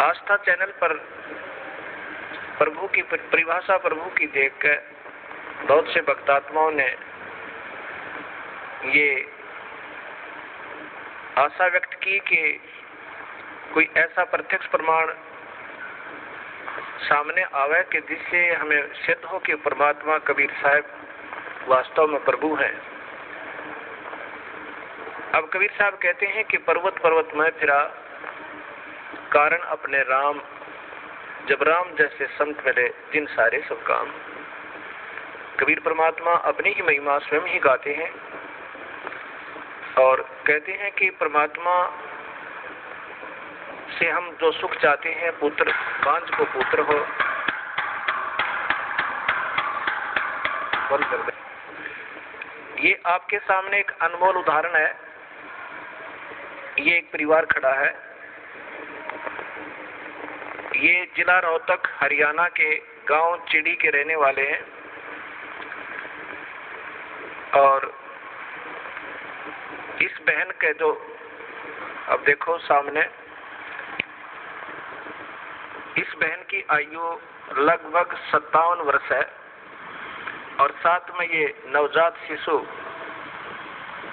आस्था channel पर प्रभु की परिभाषा प्रभु की देखकर बहुत से भक्तात्माओं ने ये आशा व्यक्त की कि कोई ऐसा प्रत्यक्ष प्रमाण सामने आवे कि जिससे हमें सिद्ध हो कि परमात्मा कबीर साहब वास्तव में प्रभु हैं। अब कबीर साहब कहते हैं कि पर्वत पर्वत में फिरा कारण अपने राम, जब राम जैसे संत मिले जिन सारे सब काम। कबीर परमात्मा अपनी ही महिमा स्वयं ही गाते हैं और कहते हैं कि परमात्मा से हम जो सुख चाहते हैं, पुत्र बांझ को पुत्र हो, बंद कर दे। ये आपके सामने एक अनमोल उदाहरण है। ये एक परिवार खड़ा है। ये जिला रोहतक हरियाणा के गांव चिड़ी के रहने वाले हैं और इस बहन के जो अब देखो सामने, इस बहन की आयु लगभग 57 वर्ष है और साथ में ये नवजात शिशु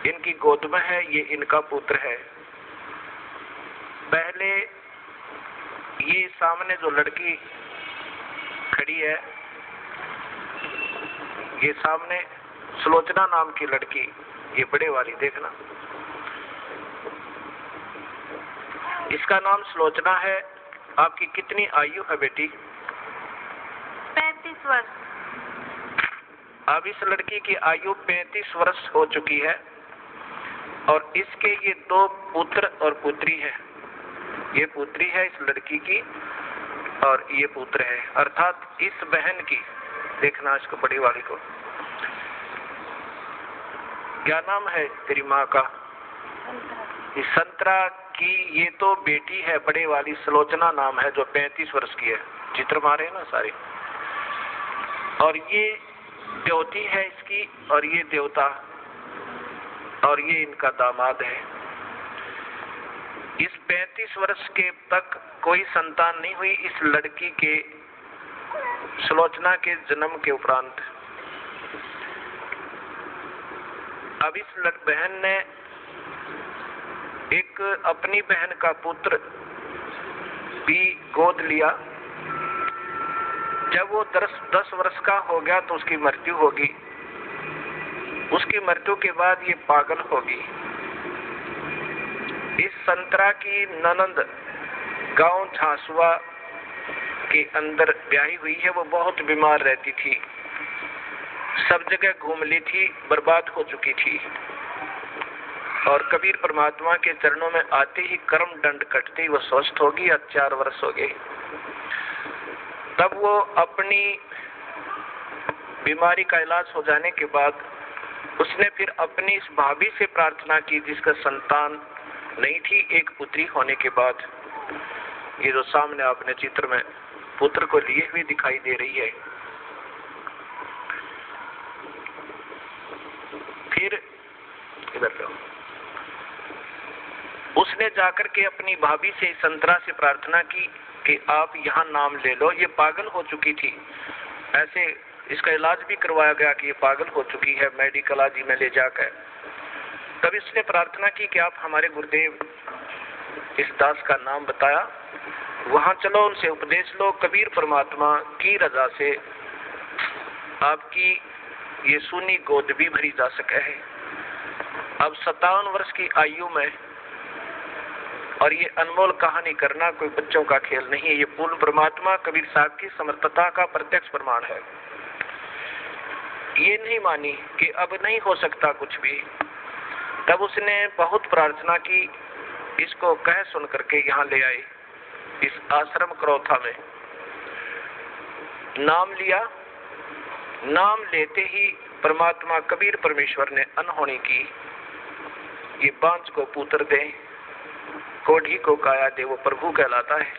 इनकी गोद में है। ये इनका पुत्र है। पहले ये सामने जो लड़की खड़ी है, ये सामने सुलोचना नाम की लड़की, ये बड़े वाली देखना, इसका नाम सुलोचना है। आपकी कितनी आयु है बेटी? 35 वर्ष। अब इस लड़की की आयु 35 वर्ष हो चुकी है और इसके ये 2 पुत्र और पुत्री हैं। ये पुत्री है इस लड़की की और ये पुत्र है, अर्थात इस बहन की, देखना इसको बड़ी वाली को, क्या नाम है तेरी माँ का? इस संतरा की ये तो बेटी है, बड़े वाली सुलोचना नाम है, जो 35 वर्ष की है। चित्र मारे ना सारे। और ये देवती है इसकी और ये देवता और ये इनका दामाद है। इस 35 वर्ष के तक कोई संतान नहीं हुई इस लड़की के, सुलोचना के जन्म के उपरांत। अब इस बहन ने एक अपनी बहन का पुत्र भी गोद लिया। जब वो 10 वर्ष का हो गया तो उसकी मृत्यु होगी। उसकी मृत्यु के बाद ये पागल होगी। इस संतरा की ननंद गांव झांसुआ के अंदर ब्याही हुई है। वो बहुत बीमार रहती थी, सब जगह घूम ली थी, बर्बाद हो चुकी थी और कबीर परमात्मा के चरणों में आते ही कर्म दंड कटते ही वो स्वस्थ होगी। 4 वर्ष हो गए। तब वो अपनी बीमारी का इलाज हो जाने के बाद उसने फिर अपनी इस भाभी से प्रार्थना की जिसका संतान नहीं थी, एक पुत्री होने के बाद। ये जो सामने आपने चित्र में पुत्र को लिए हुए दिखाई दे रही है। फिर इधर लो, उसने जाकर के अपनी भाभी से संतरा से प्रार्थना की कि आप यहाँ नाम ले लो। ये पागल हो चुकी थी, ऐसे इसका इलाज भी करवाया गया कि ये पागल हो चुकी है, मेडिकल आदि में ले जाकर। तब इसने प्रार्थना की कि आप हमारे गुरुदेव इस दास का नाम बताया, वहां चलो उनसे उपदेश लो, कबीर परमात्मा की रजा से आपकी ये सूनी गोद भी भरी जा सके है। अब 57 वर्ष की आयु में, और ये अनमोल कहानी करना कोई बच्चों का खेल नहीं है। ये पूर्ण परमात्मा कबीर साहब की समर्थता का प्रत्यक्ष प्रमाण है। ये नहीं मानी कि अब नहीं हो सकता कुछ भी। तब उसने बहुत प्रार्थना की, इसको कह सुन करके यहाँ ले आए इस आश्रम करौथा में। नाम लिया। नाम लेते ही परमात्मा कबीर परमेश्वर ने अनहोनी की। ये बांझ को पुत्र दे, कोढ़ी को काया दे, वो प्रभु कहलाता है।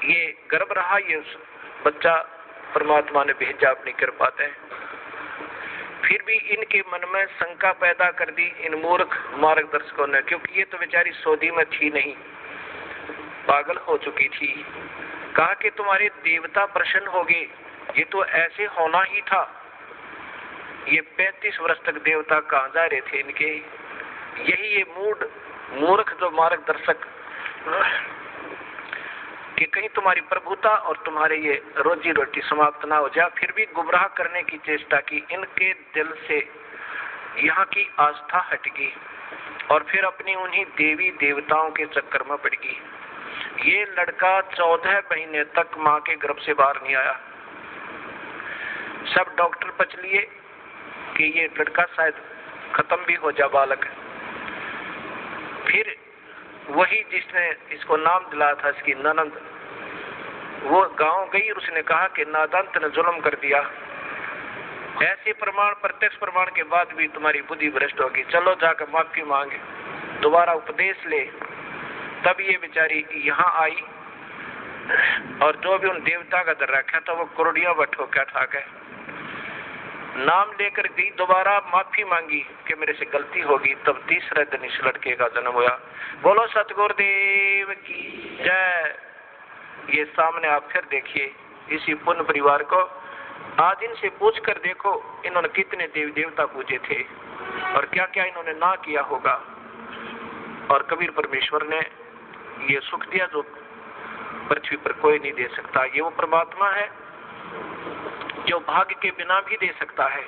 ये गर्भ रहा, ये बच्चा परमात्मा ने भेजा अपनी कृपा से। फिर भी इनके मन में शंका पैदा कर दी इन मूर्ख मार्गदर्शकों ने, क्योंकि ये तो बेचारी सऊदी में थी नहीं, पागल हो चुकी थी। कहा कि तुम्हारे देवता प्रसन्न हो गए, ये तो ऐसे होना ही था। ये 35 वर्ष तक देवता कहाँ जा रहे थे इनके? यही ये मूर्ख जो मार्गदर्शक कि कहीं तुम्हारी प्रभुता और तुम्हारे ये रोजी रोटी समाप्त ना हो जाए, फिर भी गुमराह करने की चेष्टा की। इनके दिल से यहाँ की आस्था हट गई और फिर अपनी उन्हीं देवी देवताओं के चक्कर में पड़ गई। ये लड़का 14 महीने तक माँ के गर्भ से बाहर नहीं आया। सब डॉक्टर बच लिए कि ये लड़का शायद खत्म भी हो जा बालक। फिर वही जिसने इसको नाम दिलाया था, इसकी ननंद, वो गांव गई और उसने कहा कि नादान ने जुल्म कर दिया। ऐसे प्रमाण, प्रत्यक्ष प्रमाण के बाद भी तुम्हारी बुद्धि भ्रष्ट होगी, चलो जाकर माफी मांगे, दोबारा उपदेश ले। तब ये बेचारी यहाँ आई और जो भी उन देवता का दर रखा था वो करोड़ियों बठो क्या था गए, नाम लेकर दी, दोबारा माफी मांगी कि मेरे से गलती होगी। तब तीसरे दिन इस लड़के का जन्म हुआ। बोलो सतगुरुदेव की जय। ये सामने आप फिर देखिए इसी पुण्य परिवार को। आज इनसे पूछ कर देखो इन्होंने कितने देवी देवता पूजे थे और क्या क्या इन्होंने ना किया होगा। और कबीर परमेश्वर ने ये सुख दिया जो पृथ्वी पर कोई नहीं दे सकता। ये वो परमात्मा है जो भाग्य के बिना भी दे सकता है।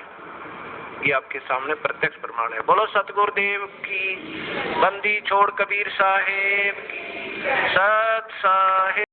ये आपके सामने प्रत्यक्ष प्रमाण है। बोलो सतगुरुदेव की। बंदी छोड़ कबीर साहेब की। सत साहेब।